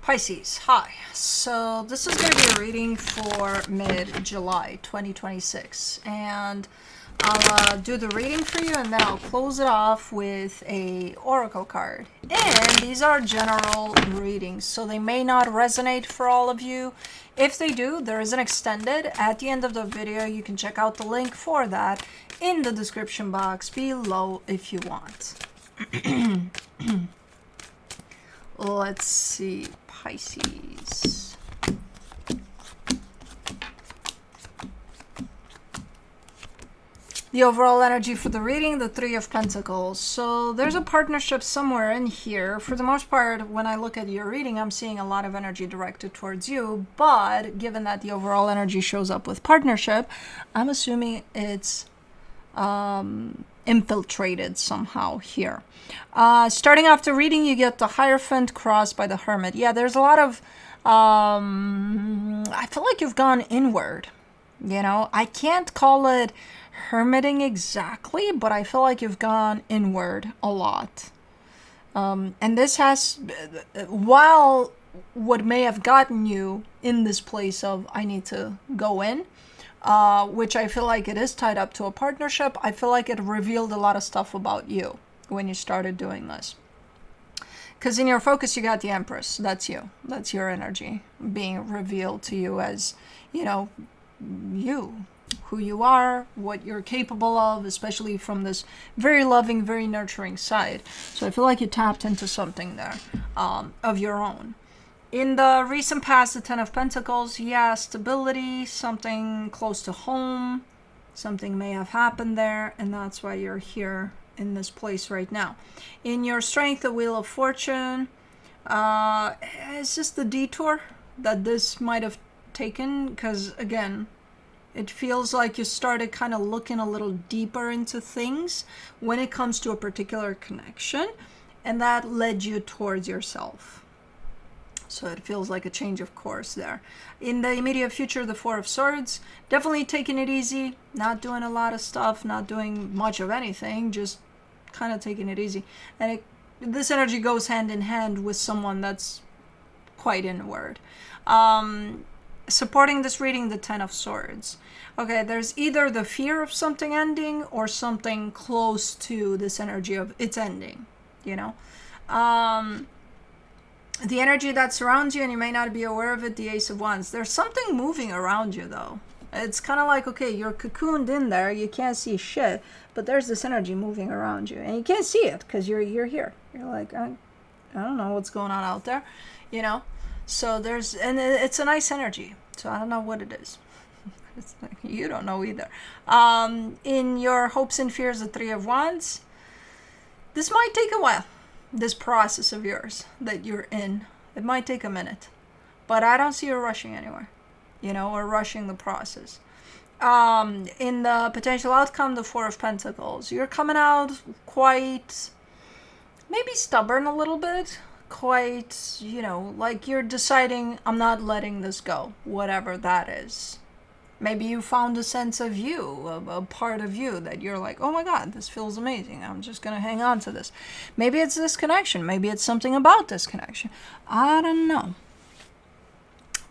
Pisces, hi. So this is going to be a reading for mid-July 2026. And I'll do the reading for you and then I'll close it off with a oracle card. And these are general readings, so they may not resonate for all of you. If they do, there is an extended. At the end of the video, you can check out the link for that in the description box below if you want. Let's see, Pisces. The overall energy for the reading, the Three of Pentacles. So there's a partnership somewhere in here. For the most part, when I look at your reading, I'm seeing a lot of energy directed towards you. But given that the overall energy shows up with partnership, I'm assuming it's infiltrated somehow here. Starting off the reading, you get the Hierophant crossed by the Hermit. Yeah, there's a lot of I feel like you've gone inward. You know, I can't call it hermiting exactly, but I feel like you've gone inward a lot. And this has, while what may have gotten you in this place of I need to go in, which I feel like it is tied up to a partnership, I feel like it revealed a lot of stuff about you when you started doing this. Because in your focus, you got the Empress. That's you. That's your energy being revealed to you as, you know, you, who you are, what you're capable of, especially from this very loving, very nurturing side. So I feel like you tapped into something there of your own. In the recent past, the Ten of Pentacles, yeah, stability, something close to home, something may have happened there, and that's why you're here in this place right now. In your strength, the Wheel of Fortune, it's just the detour that this might have taken, because again, it feels like you started kind of looking a little deeper into things when it comes to a particular connection, and that led you towards yourself. So it feels like a change of course there. In the immediate future, the Four of Swords, definitely taking it easy, not doing a lot of stuff, not doing much of anything, just kind of taking it easy. And this energy goes hand in hand with someone that's quite inward. Supporting this reading, the Ten of Swords. Okay, there's either the fear of something ending or something close to this energy of it's ending, you know? The energy that surrounds you, and you may not be aware of it, the Ace of Wands. There's something moving around you, though. It's kind of like, okay, you're cocooned in there, you can't see shit, but there's this energy moving around you, and you can't see it because you're here. You're like, I don't know what's going on out there, you know? So there's, and it's a nice energy, so I don't know what it is. It's like, you don't know either. In your hopes and fears, the Three of Wands, this might take a while. This process of yours that you're in, it might take a minute, but I don't see you rushing anywhere, you know, or rushing the process. In the potential outcome, the Four of Pentacles, you're coming out quite maybe stubborn a little bit, quite, you know, like you're deciding I'm not letting this go, whatever that is. Maybe you found a sense of you, a part of you that you're like, oh my God, this feels amazing. I'm just going to hang on to this. Maybe it's this connection. Maybe it's something about this connection. I don't know.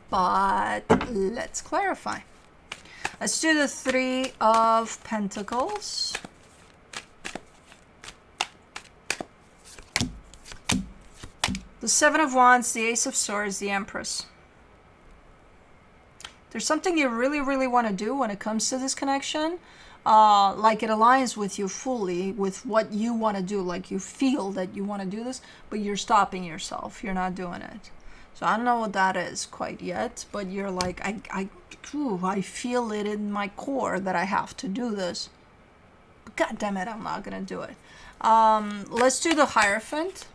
But let's clarify. Let's do the Three of Pentacles. The Seven of Wands, the Ace of Swords, the Empress. There's something you really, really want to do when it comes to this connection. Like it aligns with you fully, with what you want to do. Like you feel that you want to do this, but you're stopping yourself. You're not doing it. So I don't know what that is quite yet, but you're like, I feel it in my core that I have to do this. But God damn it, I'm not going to do it. Let's do the Hierophant.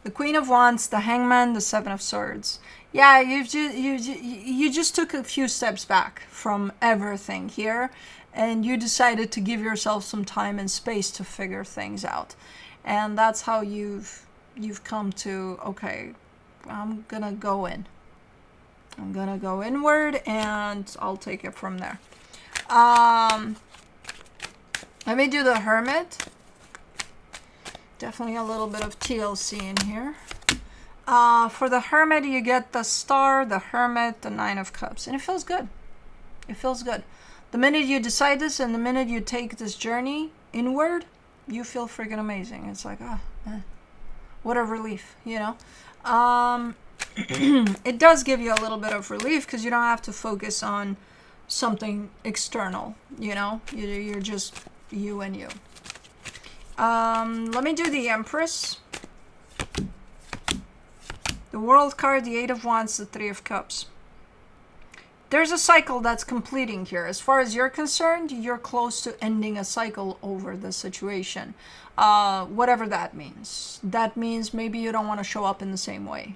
The Queen of Wands, the Hangman, the Seven of Swords. Yeah, you just took a few steps back from everything here, and you decided to give yourself some time and space to figure things out. And that's how you've come to, okay, I'm gonna go in. I'm gonna go inward, and I'll take it from there. Let me do the Hermit. Definitely a little bit of TLC in here. For the Hermit, you get the Star, the Hermit, the Nine of Cups. And it feels good. It feels good. The minute you decide this and the minute you take this journey inward, you feel freaking amazing. It's like, what a relief, you know? It does give you a little bit of relief because you don't have to focus on something external, you know? You're just you and you. Let me do the Empress. The World card, the Eight of Wands, the Three of Cups. There's a cycle that's completing here. As far as you're concerned, you're close to ending a cycle over the situation. Whatever that means. That means maybe you don't want to show up in the same way.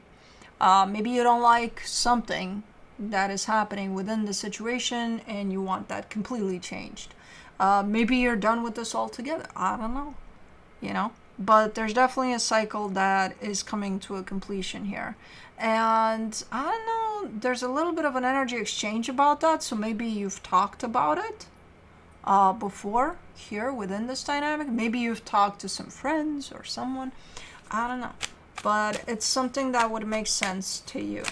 Maybe you don't like something that is happening within the situation and you want that completely changed. Maybe you're done with this altogether. I don't know. You know? But there's definitely a cycle that is coming to a completion here. And I don't know, there's a little bit of an energy exchange about that. So maybe you've talked about it before here within this dynamic. Maybe you've talked to some friends or someone. I don't know. But it's something that would make sense to you.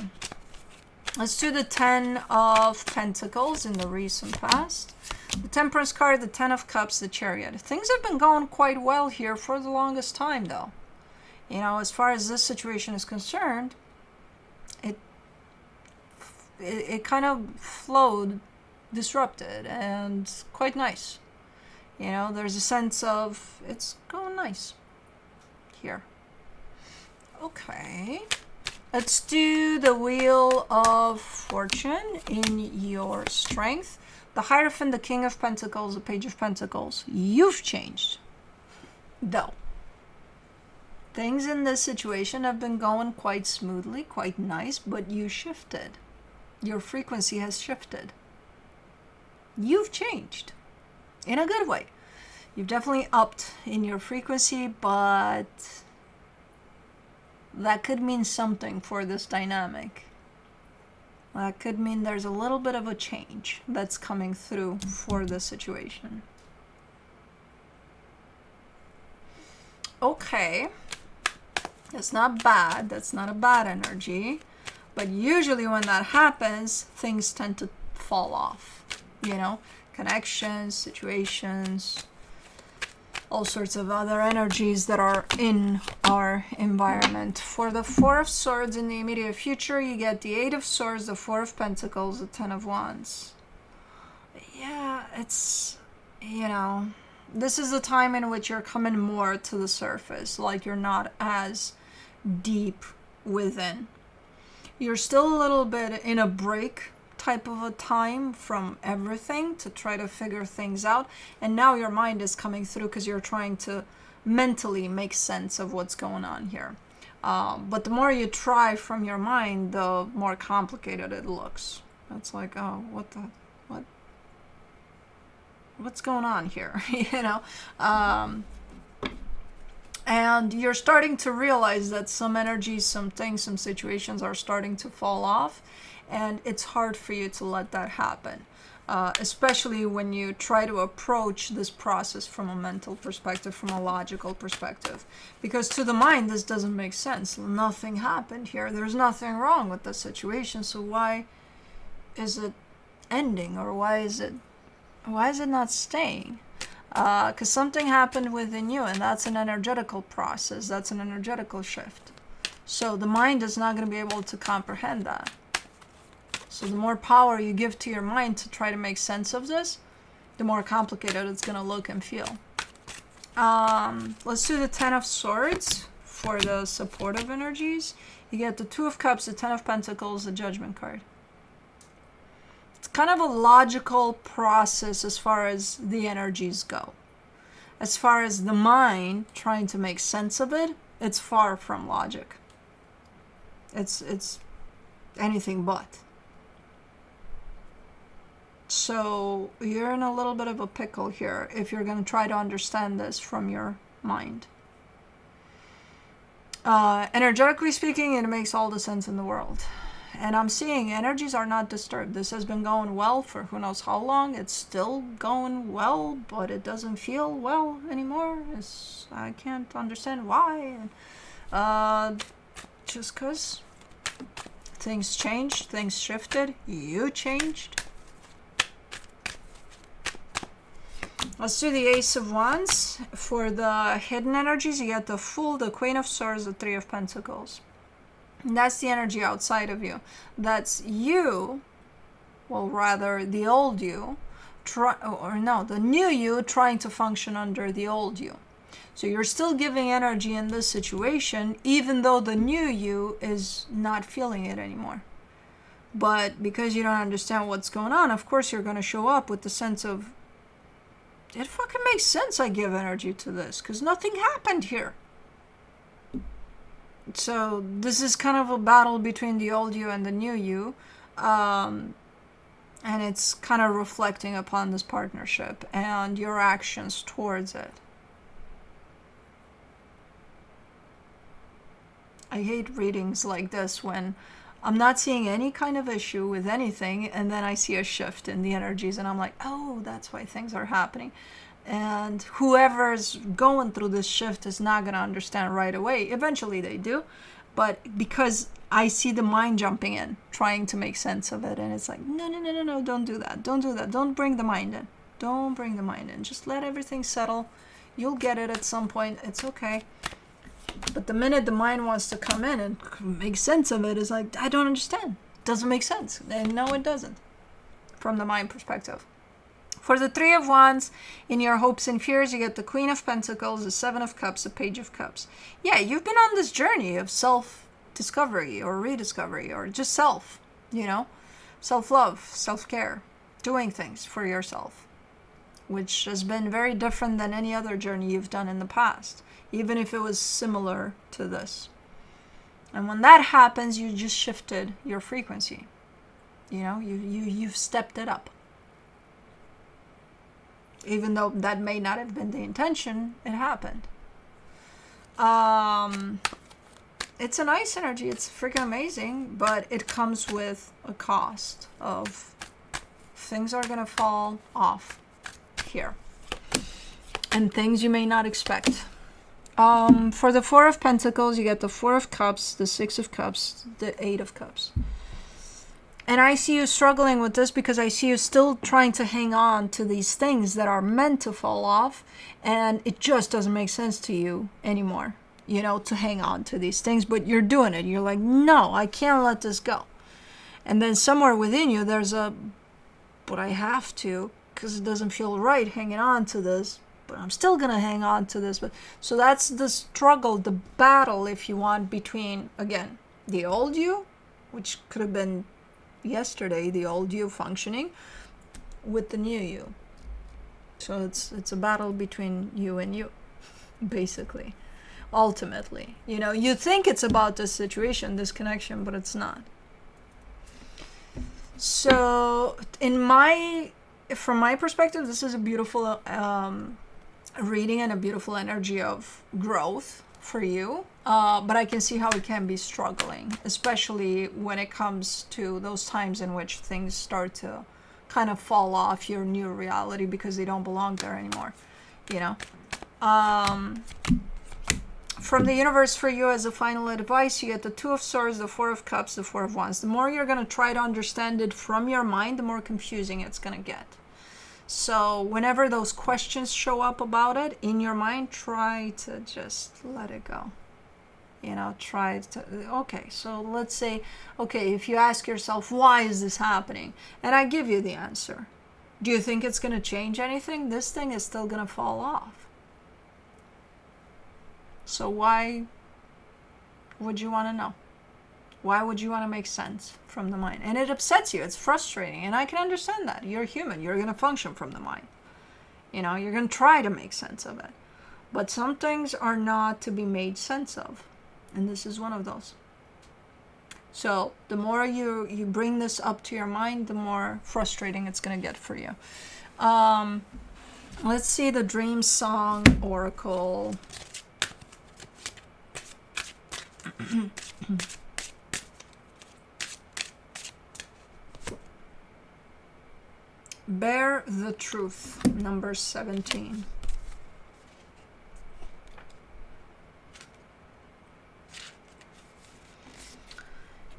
Let's do the Ten of Pentacles in the recent past. The Temperance card, the Ten of Cups, the Chariot. Things have been going quite well here for the longest time, though. You know, as far as this situation is concerned, it kind of flowed disrupted and quite nice. You know, there's a sense of it's going nice here. Okay. Let's do the Wheel of Fortune in your strength. The Hierophant, the King of Pentacles, the Page of Pentacles. You've changed. Though. Things in this situation have been going quite smoothly, quite nice, but you shifted. Your frequency has shifted. You've changed. In a good way. You've definitely upped in your frequency, but that could mean something for this dynamic. That could mean there's a little bit of a change that's coming through for the situation. Okay. It's not bad. That's not a bad energy. But usually when that happens, things tend to fall off. You know, connections, situations, all sorts of other energies that are in our environment. For the Four of Swords in the immediate future, you get the Eight of Swords, the Four of Pentacles, the Ten of Wands. Yeah, it's, you know, this is a time in which you're coming more to the surface, like you're not as deep within. You're still a little bit in a break type of a time from everything to try to figure things out, and now your mind is coming through because you're trying to mentally make sense of what's going on here. But the more you try from your mind, the more complicated it looks. It's like, oh, what's going on here? You know? And you're starting to realize that some energies, some things, some situations are starting to fall off. And it's hard for you to let that happen. Especially when you try to approach this process from a mental perspective, from a logical perspective. Because to the mind, this doesn't make sense. Nothing happened here. There's nothing wrong with the situation. So why is it ending? Or why is it not staying? Because something happened within you, and that's an energetical process. That's an energetical shift. So the mind is not going to be able to comprehend that. So the more power you give to your mind to try to make sense of this, the more complicated it's going to look and feel. Let's do the Ten of Swords for the supportive energies. You get the Two of Cups, the Ten of Pentacles, the Judgment card. It's kind of a logical process as far as the energies go. As far as the mind trying to make sense of it, it's far from logic. It's anything but. So you're in a little bit of a pickle here if you're going to try to understand this from your mind. Energetically speaking, it makes all the sense in the world. And I'm seeing energies are not disturbed. This has been going well for who knows how long. It's still going well, but it doesn't feel well anymore. I can't understand why. Just because things changed, things shifted, you changed. Let's do the Ace of Wands. For the hidden energies, you get the Fool, the Queen of Swords, the Three of Pentacles. And that's the energy outside of you. That's you, well, rather the old you, the new you trying to function under the old you. So you're still giving energy in this situation, even though the new you is not feeling it anymore. But because you don't understand what's going on, of course you're going to show up with the sense of, it fucking makes sense I give energy to this, because nothing happened here. So this is kind of a battle between the old you and the new you. And it's kind of reflecting upon this partnership and your actions towards it. I hate readings like this when I'm not seeing any kind of issue with anything, and then I see a shift in the energies, and I'm like, oh, that's why things are happening. And whoever's going through this shift is not going to understand right away. Eventually they do, but because I see the mind jumping in, trying to make sense of it, and it's like, no, don't do that. Don't do that. Don't bring the mind in. Don't bring the mind in. Just let everything settle. You'll get it at some point. It's okay. But the minute the mind wants to come in and make sense of it, is like, I don't understand. Doesn't make sense. And no, it doesn't. From the mind perspective. For the Three of Wands, in your hopes and fears, you get the Queen of Pentacles, the Seven of Cups, the Page of Cups. Yeah, you've been on this journey of self-discovery or rediscovery or just self, self-love, self-care, doing things for yourself, which has been very different than any other journey you've done in the past, even if it was similar to this. And when that happens, you just shifted your frequency. You've stepped it up. Even though that may not have been the intention, it happened. It's a nice energy. It's freaking amazing, but it comes with a cost of things are going to fall off here. And things you may not expect. For the Four of Pentacles, you get the Four of Cups, the Six of Cups, the Eight of Cups. And I see you struggling with this because I see you still trying to hang on to these things that are meant to fall off. And it just doesn't make sense to you anymore, to hang on to these things. But you're doing it. You're like, no, I can't let this go. And then somewhere within you, there's but I have to, because it doesn't feel right hanging on to this. But I'm still going to hang on to this. So that's the struggle, the battle, if you want, between, again, the old you, which could have been yesterday, the old you functioning, with the new you. So it's a battle between you and you, basically, ultimately. You think it's about this situation, this connection, but it's not. So from my perspective, this is a beautiful reading and a beautiful energy of growth for you, but I can see how it can be struggling, especially when it comes to those times in which things start to kind of fall off your new reality because they don't belong there anymore. From the universe for you, as a final advice, you get the Two of Swords, the Four of Cups, the Four of Wands. The more you're going to try to understand it from your mind, the more confusing it's going to get. So whenever those questions show up about it in your mind, try to just let it go. So let's say, if you ask yourself, why is this happening? And I give you the answer. Do you think it's going to change anything? This thing is still going to fall off. So why would you want to know? Why would you want to make sense from the mind? And it upsets you. It's frustrating. And I can understand that. You're human. You're going to function from the mind. You're going to try to make sense of it. But some things are not to be made sense of. And this is one of those. So the more you bring this up to your mind, the more frustrating it's going to get for you. Let's see the Dream Song Oracle. Bear the truth, number 17.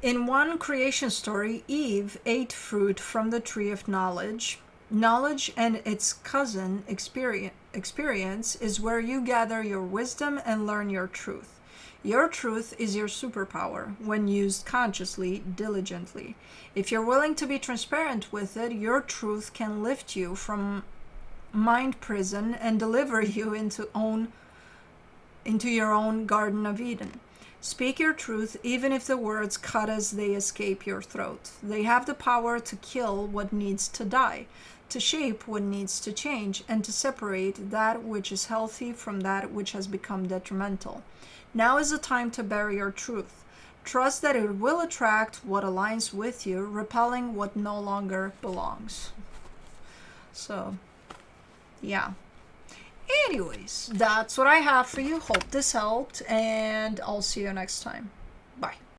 In one creation story, Eve ate fruit from the tree of knowledge. Knowledge and its cousin, experience, is where you gather your wisdom and learn your truth. Your truth is your superpower when used consciously, diligently. If you're willing to be transparent with it, your truth can lift you from mind prison and deliver you into your own Garden of Eden. Speak your truth, even if the words cut as they escape your throat. They have the power to kill what needs to die, to shape what needs to change, and to separate that which is healthy from that which has become detrimental. Now is the time to bury your truth. Trust that it will attract what aligns with you, repelling what no longer belongs. So, yeah. Anyways, that's what I have for you. Hope this helped, and I'll see you next time. Bye.